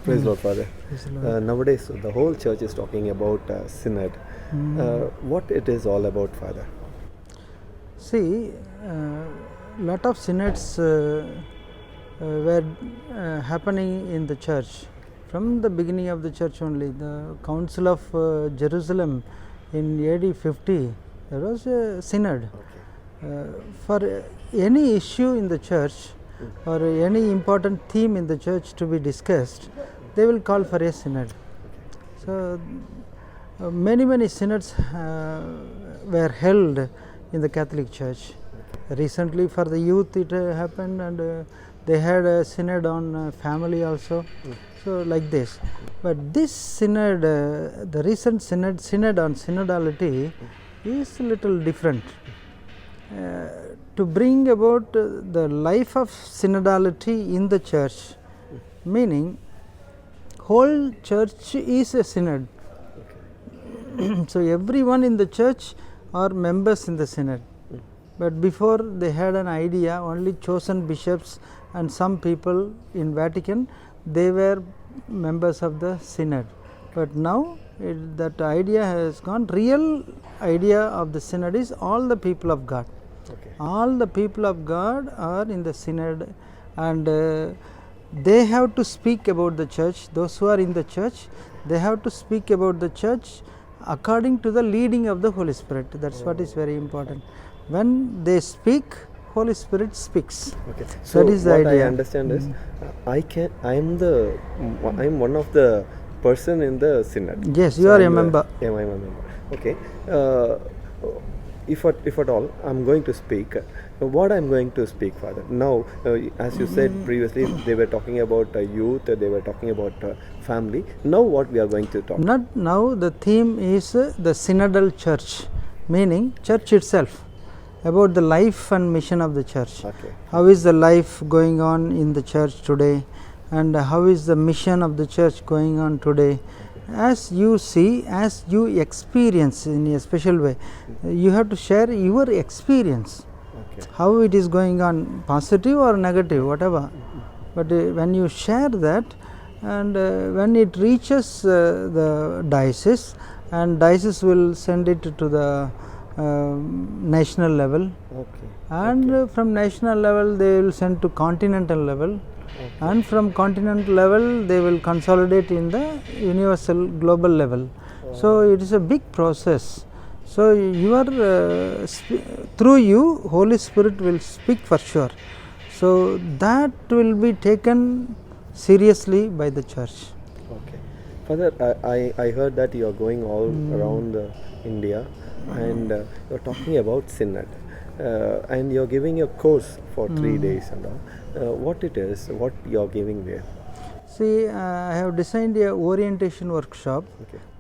Praise Lord, Father. Praise the Lord. Nowadays, the whole church is talking about synod. What it is all about, Father? See, lot of synods were happening in the church from the beginning of the church only. The Council of Jerusalem in AD 50, there was a synod. For any issue in the church or any important theme in the church to be discussed, they will call for a synod. So, many synods were held in the Catholic Church. Recently for the youth it happened, and they had a synod on family also. So, like this. But this synod, the recent synod on synodality is little different. To bring about the life of synodality in the church, meaning whole church is a synod. So, everyone in the church are members in the synod, but before they had an idea, only chosen bishops and some people in Vatican, they were members of the synod. But now that idea has gone. Real idea of the synod is all the people of God. All the people of God are in the synod, and they have to speak about the church. Those who are in the church, they have to speak about the church according to the leading of the Holy Spirit. That is what is very important. When they speak, Holy Spirit speaks. So that is the what idea. I understand is, I am one of the person in the synod. Yes, you are a member. Yeah, I am a member. Okay. If at all I am going to speak, what I am going to speak, Father? Now, as you said previously, they were talking about youth, they were talking about family. Now, what we are going to talk? Not now. The theme is the synodal church, meaning church itself, about the life and mission of the church. How is the life going on in the church today, and how is the mission of the church going on today? As you see, as you experience in a special way, you have to share your experience, how it is going on, positive or negative, whatever. But when you share that, and when it reaches the diocese, and diocese will send it to the national level, and from national level they will send to continental level, and from continental level they will consolidate in the universal global level. So, it is a big process. So, your through you Holy Spirit will speak for sure. So, that will be taken seriously by the church. Okay. Father, I heard that you are going all around India, and you are talking about synod, and you are giving a course for 3 days and all. What it is, what you are giving there? See, I have designed a orientation workshop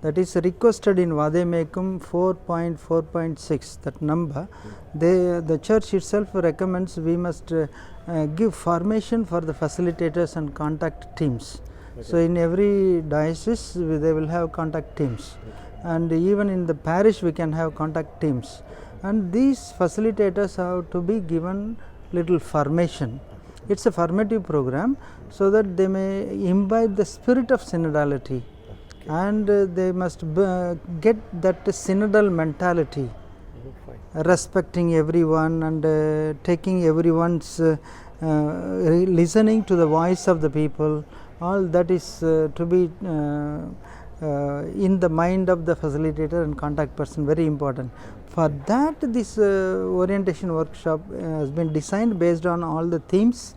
that is requested in Vademekum 4.4.6, that number. The church itself recommends we must give formation for the facilitators and contact teams. So, in every diocese they will have contact teams, and even in the parish we can have contact teams, and these facilitators have to be given little formation. It is a formative program, so that they may imbibe the spirit of synodality, and they must get that synodal mentality, respecting everyone and taking everyone's listening to the voice of the people. All that is to be in the mind of the facilitator and contact person, very important. For that, this orientation workshop has been designed based on all the themes,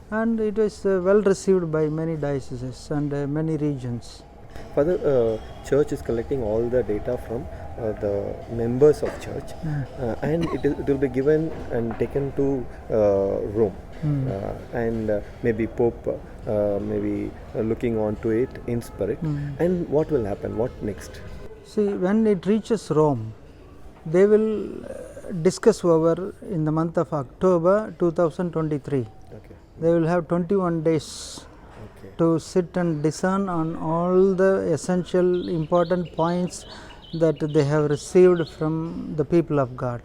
and it was well received by many dioceses and many regions. Father, church is collecting all the data from the members of church, and it will be given and taken to Rome, and maybe Pope maybe looking on to it in spirit. And what will happen? What next? See, when it reaches Rome, they will discuss over in the month of October 2023. They will have 21 days to sit and discern on all the essential important points that they have received from the people of God,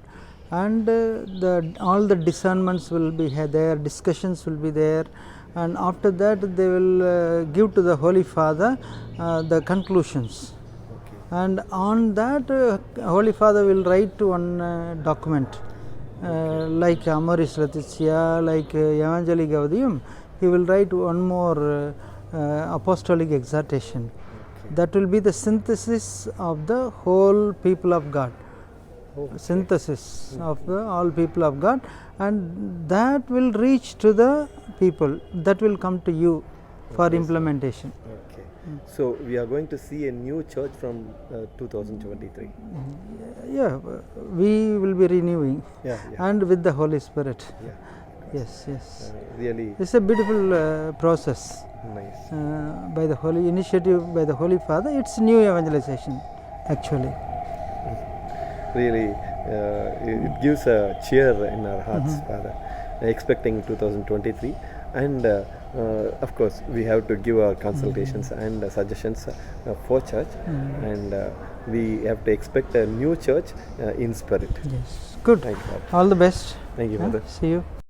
and all the discernments will be there, discussions will be there, and after that they will give to the Holy Father the conclusions. Okay. And on that Holy Father will write one document like Amoris Laetitia, like Evangelii Gaudium. He will write one more apostolic exhortation. Okay. That will be the synthesis of the whole people of God. Okay. Synthesis of the all people of God, and that will reach to the people, that will come to you for implementation. Okay. So we are going to see a new church from 2023. Yeah, we will be renewing, Yeah, yeah, and with the Holy Spirit. yeah. Yes, yes. Really It's a beautiful process nice. by the Holy initiative by the Holy Father. It's new evangelization actually. Really, it gives a cheer in our hearts, Father, expecting 2023. And of course, we have to give our consultations and suggestions for church, and we have to expect a new church in spirit. Yes, good. Thank you, Father. All the best. Thank you, Father. See you.